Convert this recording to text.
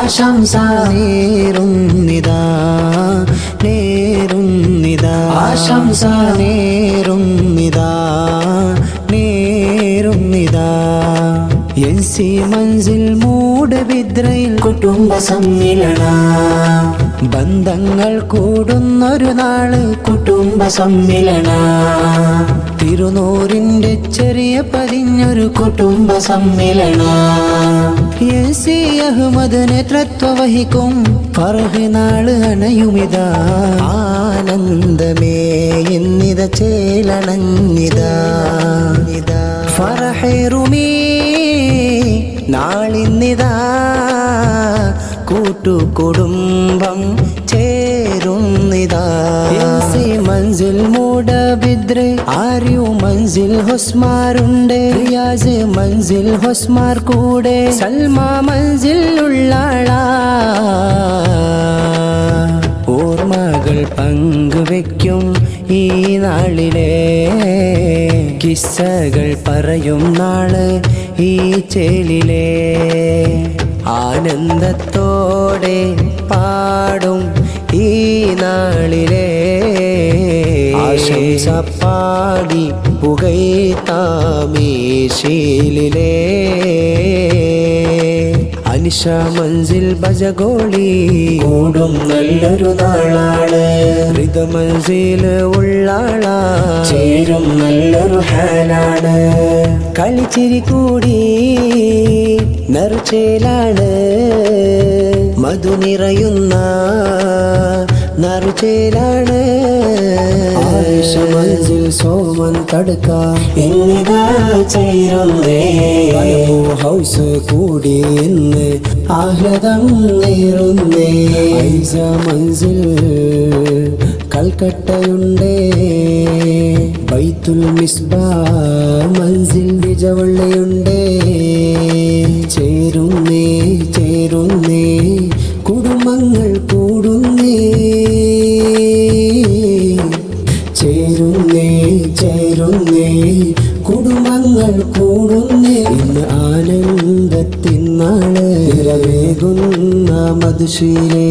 ആശംസ നേരുന്നിതാ നേരുന്നിതാ ആശംസ നേരുന്നിതാ നേരുന്നിതാ NC മൻസിൽ മൂടുബിദ്രയിൽ കുടുംബ സമ്മേളന ബന്ധങ്ങൾ കൂടുന്നൊരു നാള് കുടുംബ സമ്മേളന തിരുനൂറിന്റെ ചെറിയ പതിഞ്ഞൊരു കുടുംബ സമ്മേളന NC അഹമ്മദ് നേതൃത്വം വഹിക്കും ഫർഹ് നാള് അണയുമിതാ ആനന്ദമേ എന്നിത ചേലണഞ്ഞിതാ ഫർഹേറുമീ നാളിന്നിതാ കൂട്ടുകുടുംബം ചേരുന്നിതാ NC മൻസിൽ മൂടുബിദ്ര ആര്യു മൻസിൽ ഹുസ്മാരുണ്ട് റിയാസ് മൻസിൽ ഹുസ്മാർ കൂടെ സൽമ മൻസിൽ ഉള്ളാളാ ഓർമ്മകൾ പങ്കുവെക്കും ഈ നാളിലെ കിസ്സകൾ പറയും നാള് ഈ ചേലിലെ ആനന്ദത്തോടെ പാടും ഈ നാളിലെ ആശംസ പാടി പുകഴ്ത്താമീ ശീലിലെ അനിഷ മൻസിൽ ബജഗോളി കൂടും നല്ലൊരു നാളാണ് ഋത മൻസിൽ ഉള്ളാളാ ചേരും നല്ലൊരു ഹാലാണ് കളിച്ചിരി കൂടി നറുചേലാണ് മധു നിറയുന്ന നറുചേലാണ് ആയിഷ മൻസിൽ സോമൻ തടുക്ക എന്നിതാ ചേരുന്നേ ഹൗസ് കൂടി എന്ന് ആഹ്ലാദം നേരുന്നേ ഐസ മൻസിൽ കൽക്കട്ടയുണ്ടേ ബൈത്തുൽ മിസ്ബാ മൻസിൽ വിജവള്ളയുണ്ടേ ചേരുന്നേ ചേരുന്നേ കുടുംബങ്ങൾ കൂടുന്നേ ചേരുന്നേ ചേരുന്നേ കുടുംബങ്ങൾ കൂടുന്നേ ഇന്ന് ആനന്ദത്തിൻ നാള് ഇരവേകുന്ന മധുശീലേ